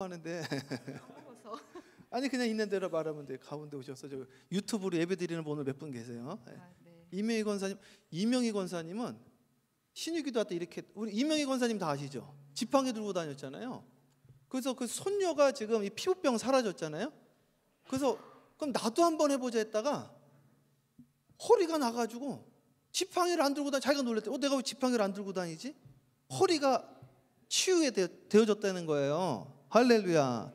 하는데 아니 그냥 있는 대로 말하면 돼. 가운데 오셔서 저 유튜브로 예배드리는 분들 몇 분 계세요. 네. 이명희 권사님은 신유기도 할 때 이렇게, 우리 이명희 권사님 다 아시죠? 지팡이 들고 다녔잖아요. 그래서 그 손녀가 지금 이 피부병 사라졌잖아요. 그래서 그럼 나도 한번 해보자 했다가 허리가 나가지고 지팡이를 안 들고 자기가 놀랬대. 내가 왜 지팡이를 안 들고 다니지? 허리가 치유가 되어졌다는 거예요. 할렐루야.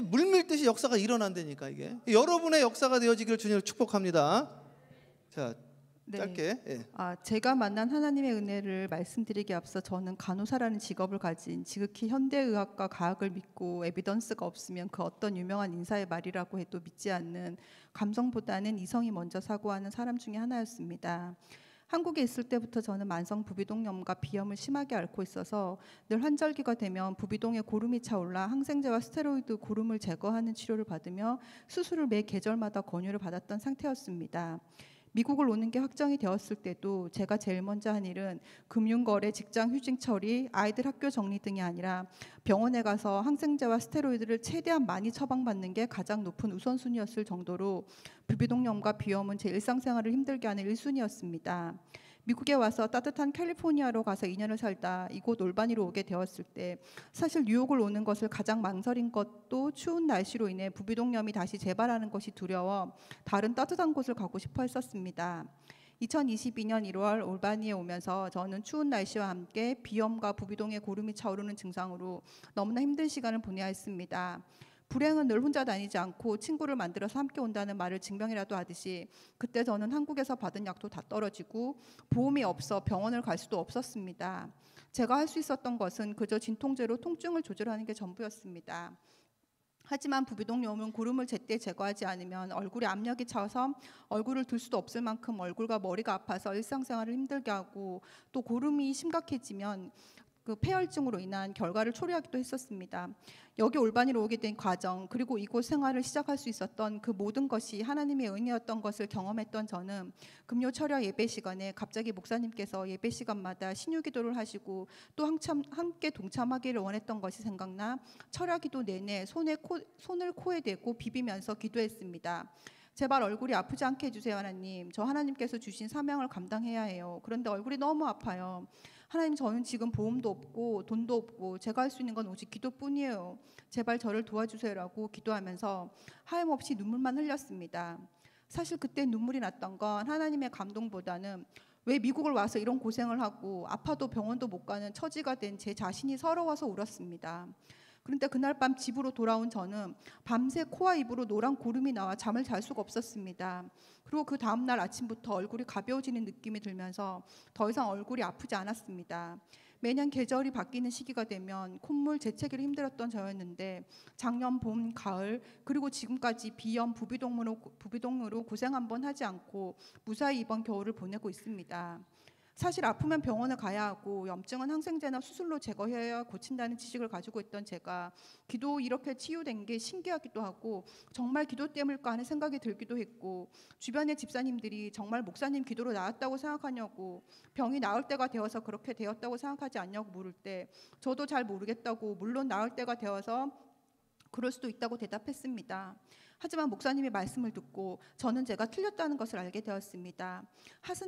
물밀듯이 역사가 일어난다니까. 이게 여러분의 역사가 되어지기를 주님을 축복합니다. 자, 짧게. 예. 제가 만난 하나님의 은혜를 말씀드리기 앞서 저는 간호사라는 직업을 가진 지극히 현대의학과 과학을 믿고 에비던스가 없으면 그 어떤 유명한 인사의 말이라고 해도 믿지 않는 감성보다는 이성이 먼저 사고하는 사람 중에 하나였습니다. 한국에 있을 때부터 저는 만성 부비동염과 비염을 심하게 앓고 있어서 늘 환절기가 되면 부비동에 고름이 차올라 항생제와 스테로이드 고름을 제거하는 치료를 받으며 수술을 매 계절마다 권유를 받았던 상태였습니다. 미국을 오는 게 확정이 되었을 때도 제가 제일 먼저 한 일은 금융거래, 직장 휴직 처리, 아이들 학교 정리 등이 아니라 병원에 가서 항생제와 스테로이드를 최대한 많이 처방받는 게 가장 높은 우선순위였을 정도로 부비동염과 비염은 제 일상생활을 힘들게 하는 1순위였습니다. 미국에 와서 따뜻한 캘리포니아로 가서 2년을 살다 이곳 올바니로 오게 되었을 때 사실 뉴욕을 오는 것을 가장 망설인 것도 추운 날씨로 인해 부비동염이 다시 재발하는 것이 두려워 다른 따뜻한 곳을 가고 싶어 했었습니다. 2022년 1월 올바니에 오면서 저는 추운 날씨와 함께 비염과 부비동에 고름이 차오르는 증상으로 너무나 힘든 시간을 보내야 했습니다. 불행은 늘 혼자 다니지 않고 친구를 만들어서 함께 온다는 말을 증명이라도 하듯이 그때 저는 한국에서 받은 약도 다 떨어지고 보험이 없어 병원을 갈 수도 없었습니다. 제가 할 수 있었던 것은 그저 진통제로 통증을 조절하는 게 전부였습니다. 하지만 부비동염은 고름을 제때 제거하지 않으면 얼굴에 압력이 차서 얼굴을 들 수도 없을 만큼 얼굴과 머리가 아파서 일상생활을 힘들게 하고 또 고름이 심각해지면 그 폐혈증으로 인한 결과를 초래하기도 했었습니다. 여기 올바니로 오게 된 과정 그리고 이곳 생활을 시작할 수 있었던 그 모든 것이 하나님의 은혜였던 것을 경험했던 저는 금요 철야 예배 시간에 갑자기 목사님께서 예배 시간마다 신유기도를 하시고 또 함께 동참하기를 원했던 것이 생각나 철야기도 내내 손을 코에 대고 비비면서 기도했습니다. 제발 얼굴이 아프지 않게 해주세요 하나님. 저 하나님께서 주신 사명을 감당해야 해요. 그런데 얼굴이 너무 아파요. 하나님, 저는 지금 보험도 없고 돈도 없고 제가 할 수 있는 건 오직 기도뿐이에요. 제발 저를 도와주세요라고 기도하면서 하염없이 눈물만 흘렸습니다. 사실 그때 눈물이 났던 건 하나님의 감동보다는 왜 미국을 와서 이런 고생을 하고 아파도 병원도 못 가는 처지가 된 제 자신이 서러워서 울었습니다. 그런데 그날 밤 집으로 돌아온 저는 밤새 코와 입으로 노란 고름이 나와 잠을 잘 수가 없었습니다. 그리고 그 다음날 아침부터 얼굴이 가벼워지는 느낌이 들면서 더 이상 얼굴이 아프지 않았습니다. 매년 계절이 바뀌는 시기가 되면 콧물 재채기를 힘들었던 저였는데 작년 봄, 가을 그리고 지금까지 비염, 부비동으로 고생 한번 하지 않고 무사히 이번 겨울을 보내고 있습니다. 사실 아프면 병원을 가야 하고 염증은 항생제나 수술로 제거해야 고친다는 지식을 가지고 있던 제가 기도 이렇게 치유된 게 신기하기도 하고 정말 기도 때문일까 하는 생각이 들기도 했고 주변의 집사님들이 정말 목사님 기도로 나았다고 생각하냐고 병이 나을 때가 되어서 그렇게 되었다고 생각하지 않냐고 물을 때 저도 잘 모르겠다고 물론 나을 때가 되어서 그럴 수도 있다고 대답했습니다. 하지만 목사님의 말씀을 듣고 저는 제가 틀렸다는 것을 알게 되었습니다.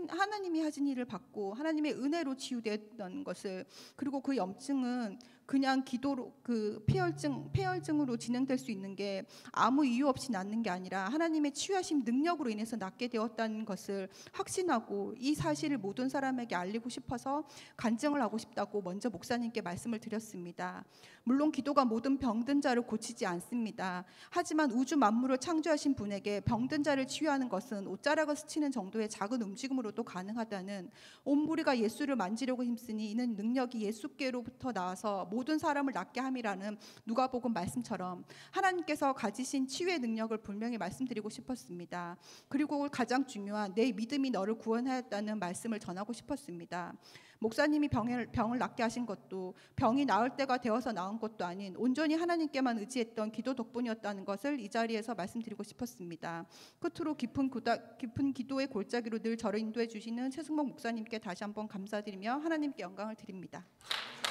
하나님이 하신 일을 받고 하나님의 은혜로 치유되었던 것을 그리고 그 염증은 그냥 기도로 그 폐혈증으로 진행될 수 있는 게 아무 이유 없이 낫는 게 아니라 하나님의 치유하심 능력으로 인해서 낫게 되었다는 것을 확신하고 이 사실을 모든 사람에게 알리고 싶어서 간증을 하고 싶다고 먼저 목사님께 말씀을 드렸습니다. 물론 기도가 모든 병든 자를 고치지 않습니다. 하지만 우주 만물을 창조하신 분에게 병든 자를 치유하는 것은 옷자락을 스치는 정도의 작은 움직임으로도 가능하다는 온 무리가 예수를 만지려고 힘쓰니 이는 능력이 예수께로부터 나와서 모든 사람을 낫게 함이라는 누가복음 말씀처럼 하나님께서 가지신 치유의 능력을 분명히 말씀드리고 싶었습니다. 그리고 가장 중요한 내 믿음이 너를 구원하였다는 말씀을 전하고 싶었습니다. 목사님이 병을 낫게 하신 것도 병이 나을 때가 되어서 나은 것도 아닌 온전히 하나님께만 의지했던 기도 덕분이었다는 것을 이 자리에서 말씀드리고 싶었습니다. 끝으로 깊은 기도의 골짜기로 늘 저를 인도해 주시는 최승목 목사님께 다시 한번 감사드리며 하나님께 영광을 드립니다.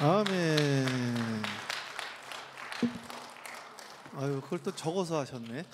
아멘. 아유, 그걸 또 적어서 하셨네.